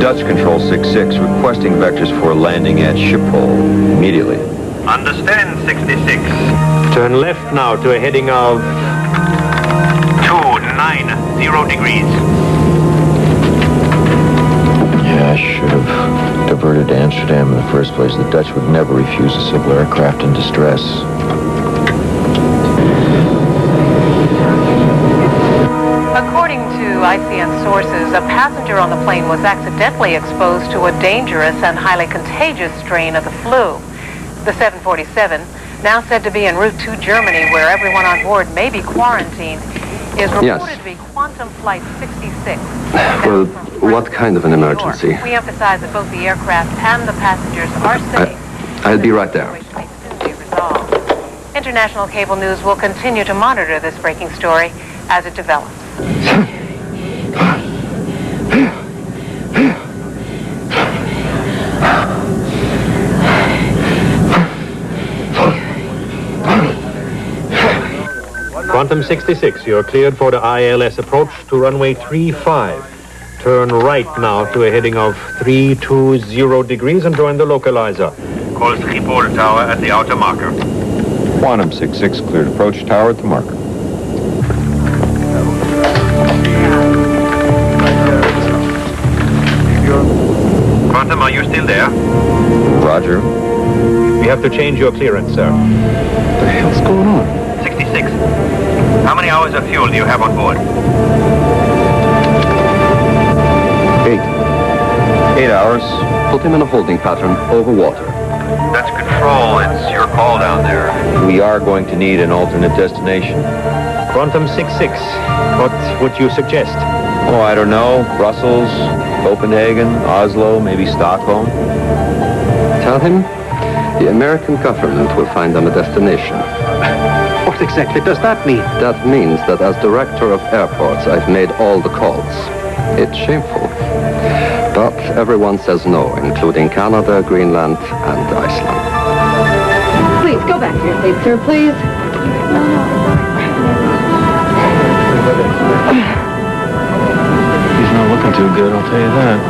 Dutch Control 6-6 requesting vectors for landing at Schiphol immediately. Understand, 66. Turn left now to a heading of 290 degrees. Yeah, I should have diverted to Amsterdam in the first place. The Dutch would never refuse a civil aircraft in distress. According to ICN sources, a passenger on the plane was accidentally exposed to a dangerous and highly contagious strain of the flu. The 747, now said to be en route to Germany, where everyone on board may be quarantined, is reported to be Quantum Flight 66. Well, what kind of an emergency? We emphasize that both the aircraft and the passengers are safe. I'll be right there. International cable news will continue to monitor this breaking story as it develops. Quantum 66, you're cleared for the ILS approach to runway 35. Turn right now to a heading of 320 degrees and join the localizer. Call Schiphol Tower at the outer marker. Quantum 66 cleared approach tower at the marker. Quantum, are you still there? Roger. We have to change your clearance, sir. What the hell's going on? 66. How many hours of fuel do you have on board? 8 hours. Put him in a holding pattern over water. That's Control. It's your call down there. We are going to need an alternate destination. Quantum 66, what would you suggest? Oh, I don't know. Brussels, Copenhagen, Oslo, maybe Stockholm. Tell him the American government will find them a destination. What exactly does that mean? That means that as director of airports, I've made all the calls. It's shameful. But everyone says no, including Canada, Greenland, and Iceland. Please, go back to your seat, sir, please. He's not looking too good, I'll tell you that.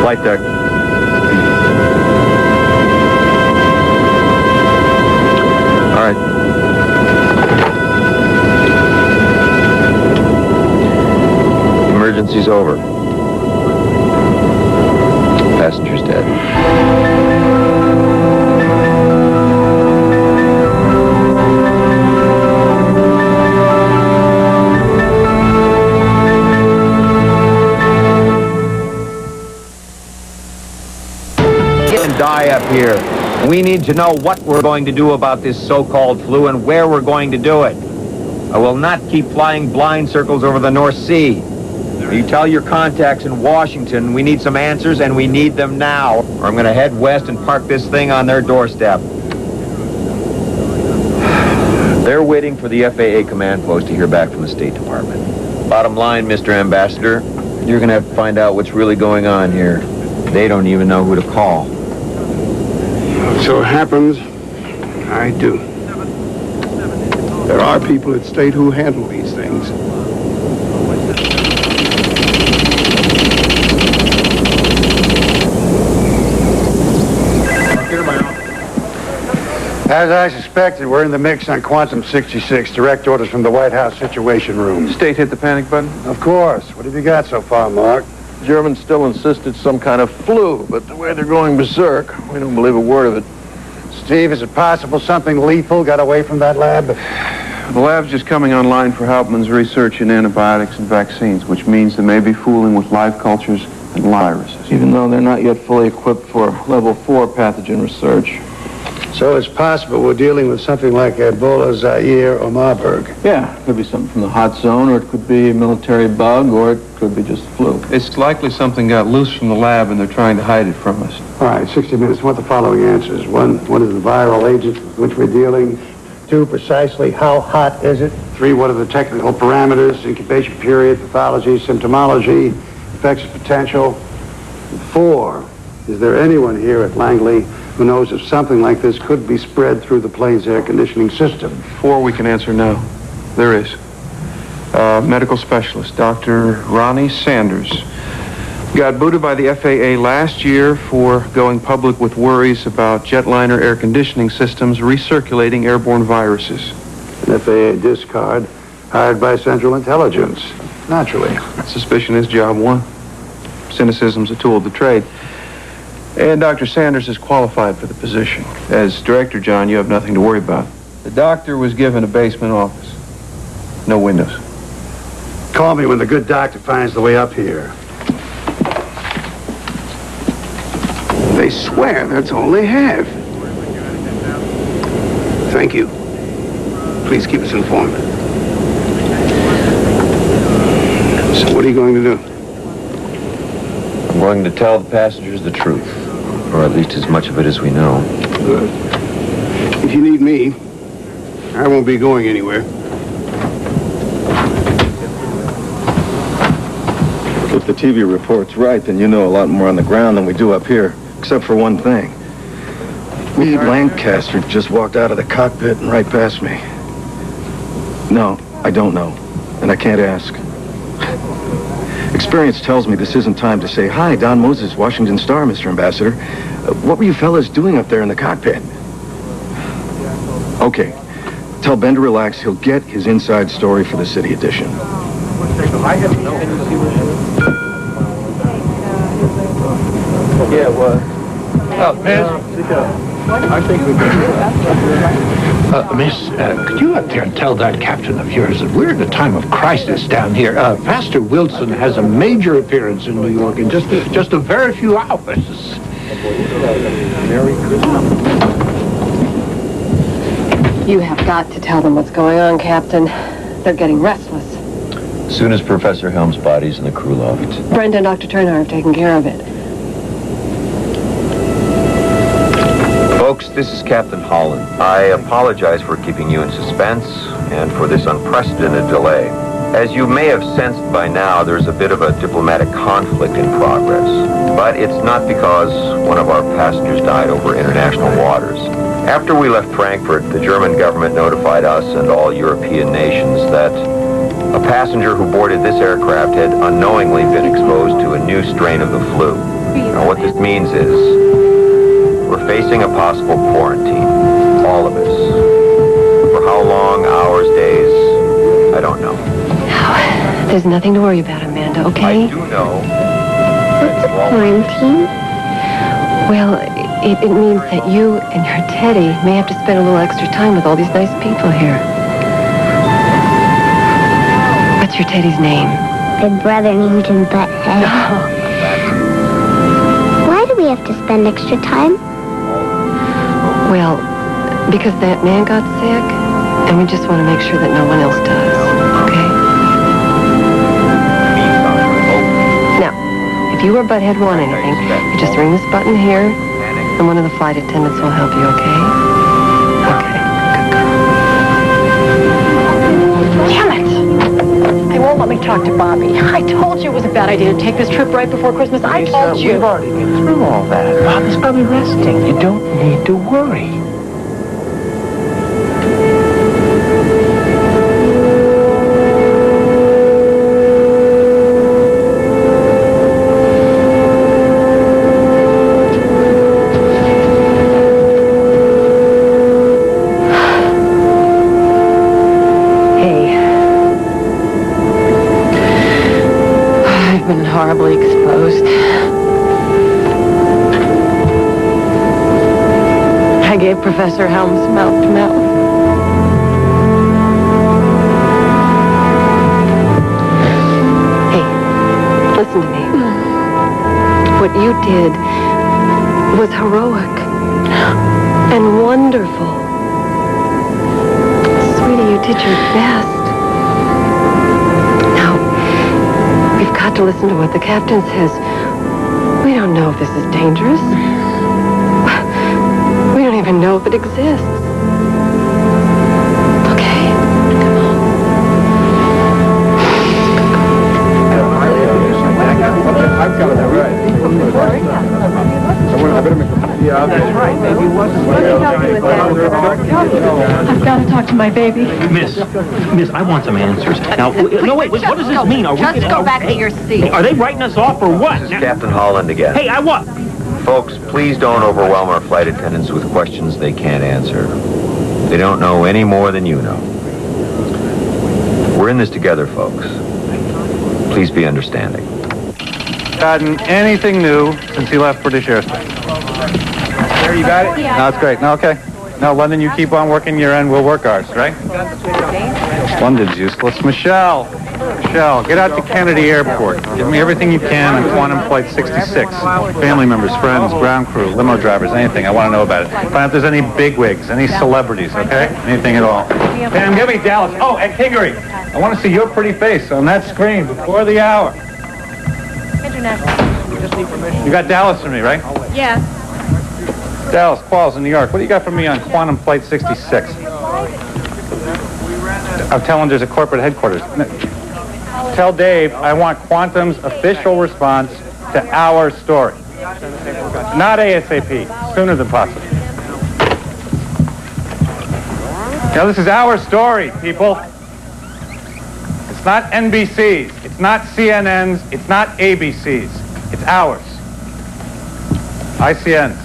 Flight deck. All right. Emergency's over. Passenger's dead. Die up here. We need to know what we're going to do about this so-called flu and where we're going to do it. I will not keep flying blind circles over the North Sea. You tell your contacts in Washington we need some answers and we need them now, or I'm going to head west and park this thing on their doorstep. They're waiting for the FAA command post to hear back from the State Department. Bottom line, Mr. Ambassador, you're going to have to find out what's really going on here. They don't even know who to call. So it happens, I do. There are people at State who handle these things. As I suspected, we're in the mix on Quantum 66. Direct orders from the White House Situation Room. State hit the panic button? Of course. What have you got so far, Mark? Germans still insist it's some kind of flu, but the way they're going berserk, we don't believe a word of it. Steve, is it possible something lethal got away from that lab? The lab's just coming online for Hauptmann's research in antibiotics and vaccines, which means they may be fooling with live cultures and viruses. Even though they're not yet fully equipped for level 4 pathogen research. So it's possible we're dealing with something like Ebola, Zaire, or Marburg. Yeah, it could be something from the hot zone, or it could be a military bug, or it could be just flu. It's likely something got loose from the lab and they're trying to hide it from us. All right, 60 minutes. I want the following answers. One, what is the viral agent with which we're dealing? 2, precisely how hot is it? 3, what are the technical parameters, incubation period, pathology, symptomology, infectious potential? 4, is there anyone here at Langley who knows if something like this could be spread through the plane's air conditioning system? 4, we can answer no. There is. Medical specialist, Dr. Ronnie Sanders. Got booted by the FAA last year for going public with worries about jetliner air conditioning systems recirculating airborne viruses. An FAA discard hired by Central Intelligence. Naturally. Suspicion is job 1. Cynicism's a tool of the trade. And Dr. Sanders is qualified for the position. As director, John, you have nothing to worry about. The doctor was given a basement office. No windows. Call me when the good doctor finds the way up here. They swear that's all they have. Thank you. Please keep us informed. So what are you going to do? I'm going to tell the passengers the truth, or at least as much of it as we know. Good. If you need me, I won't be going anywhere. If the TV report's right, then you know a lot more on the ground than we do up here, except for one thing. Reed Lancaster just walked out of the cockpit and right past me. No, I don't know, and I can't ask. Experience tells me this isn't time to say, "Hi, Don Moses, Washington Star, Mr. Ambassador. What were you fellas doing up there in the cockpit?" Okay, tell Ben to relax. He'll get his inside story for the city edition. Yeah, well. Oh, Miss? I think we can. Miss, could you up there and tell that captain of yours that we're at a time of crisis down here? Pastor Wilson has a major appearance in New York in just a very few hours. Merry Christmas. You have got to tell them what's going on, Captain. They're getting restless. As soon as Professor Helm's body's in the crew loft. Brenda and Dr. Turner have taken care of it. Folks, this is Captain Holland. I apologize for keeping you in suspense and for this unprecedented delay. As you may have sensed by now, there's a bit of a diplomatic conflict in progress. But it's not because one of our passengers died over international waters. After we left Frankfurt, the German government notified us and all European nations that a passenger who boarded this aircraft had unknowingly been exposed to a new strain of the flu. Now, what this means is we're facing a possible quarantine, all of us. For how long, hours, days, I don't know. There's nothing to worry about, Amanda, okay? I do know. What's a quarantine? Well, it means that you and your Teddy may have to spend a little extra time with all these nice people here. What's your Teddy's name? My brother named him Butthead. Why do we have to spend extra time? Well, because that man got sick, and we just want to make sure that no one else does, okay? Now, if you or Butthead want anything, you just ring this button here, and one of the flight attendants will help you, okay? Okay. Damn it! They won't let me talk to Bobby. I told you it was a bad idea to take this trip right before Christmas. I told you. We've already been through all that. Bob is probably resting. You don't need to worry. Horribly exposed. I gave Professor Helms mouth to mouth. Hey, listen to me. What you did was heroic. And wonderful. Sweetie, you did your best. Now, we've got to listen to what the captain says. We don't know if this is dangerous. We don't even know if it exists. Okay, come on. I've got it right. Yeah, that's right. I've got to talk to my baby. Miss, I want some answers. Now, no, wait, what does this mean? Are we Just go back to your seat. Are they writing us off or what? This is Captain Holland again. Hey, I what? Folks, please don't overwhelm our flight attendants with questions they can't answer. They don't know any more than you know. We're in this together, folks. Please be understanding. Gotten anything new since he left British airspace? There, you got it? No, that's great. No, okay. No, London, you keep on working your end. We'll work ours, right? London's useless. Michelle, get out to Kennedy Airport. Give me everything you can on Quantum Flight 66. Family members, friends, ground crew, limo drivers, anything. I want to know about it. Find out if there's any bigwigs, any celebrities, okay? Anything at all. Pam, give me Dallas. Oh, and Kingery. I want to see your pretty face on that screen before the hour. You got Dallas for me, right? Yes. Dallas, Qualls in New York. What do you got for me on Quantum Flight 66? I'm telling there's a corporate headquarters. Tell Dave I want Quantum's official response to our story. Not ASAP. Sooner than possible. Now, this is our story, people. It's not NBC's. It's not CNN's. It's not ABC's. It's ours. ICN's.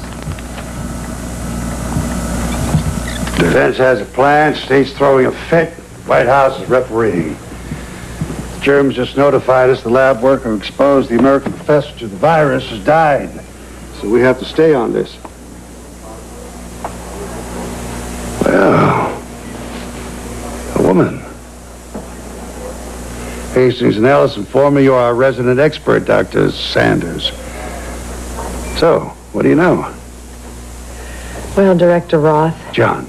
Defense has a plan. State's throwing a fit. White House is refereeing. The Germans just notified us the lab worker who exposed the American professor to the virus has died. So we have to stay on this. Well, a woman. Hastings and Ellis inform me you're our resident expert, Dr. Sanders. So, what do you know? Well, Director Roth. John.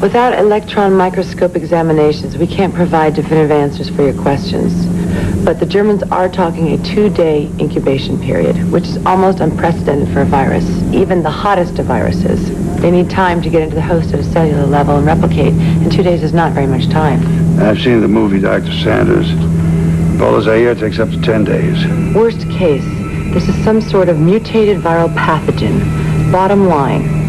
Without electron microscope examinations, we can't provide definitive answers for your questions. But the Germans are talking a 2-day incubation period, which is almost unprecedented for a virus, even the hottest of viruses. They need time to get into the host at a cellular level and replicate, and 2 days is not very much time. I've seen the movie, Dr. Sanders. Ebola Zaire takes up to 10 days. Worst case, this is some sort of mutated viral pathogen. Bottom line,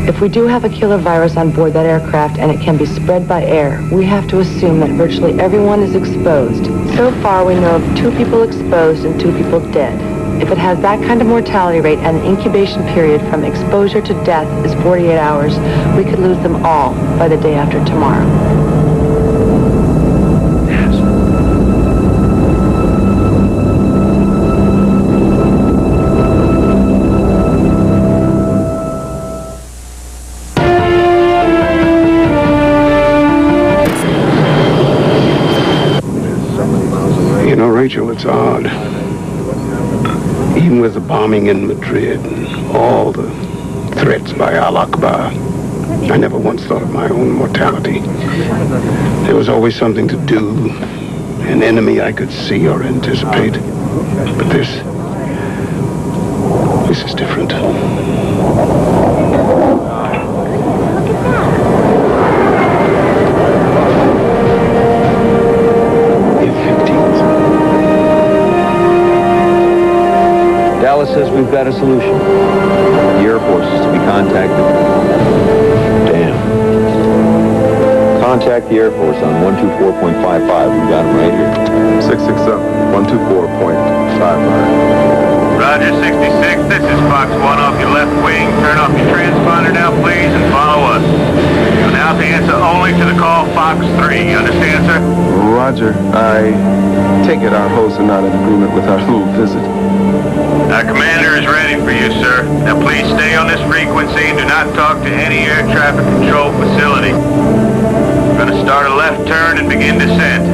if we do have a killer virus on board that aircraft and it can be spread by air, we have to assume that virtually everyone is exposed. So far, we know of 2 people exposed and 2 people dead. If it has that kind of mortality rate and the incubation period from exposure to death is 48 hours, we could lose them all by the day after tomorrow. Rachel, it's odd. Even with the bombing in Madrid and all the threats by Al-Akbar, I never once thought of my own mortality. There was always something to do, an enemy I could see or anticipate. But this is different. Dallas says we've got a solution. The Air Force is to be contacted. Damn. Contact the Air Force on 124.55. We've got them right here. 667, 124.55. Roger, 66. This is Fox 1 off your left wing. Turn off your transponder now, please, and follow us. You'll now have to answer only to the call Fox 3. You understand, sir? Roger. I take it our hosts are not in agreement with our little visit. Our commander is ready for you, sir. Now please stay on this frequency and do not talk to any air traffic control facility. We're going to start a left turn and begin descent.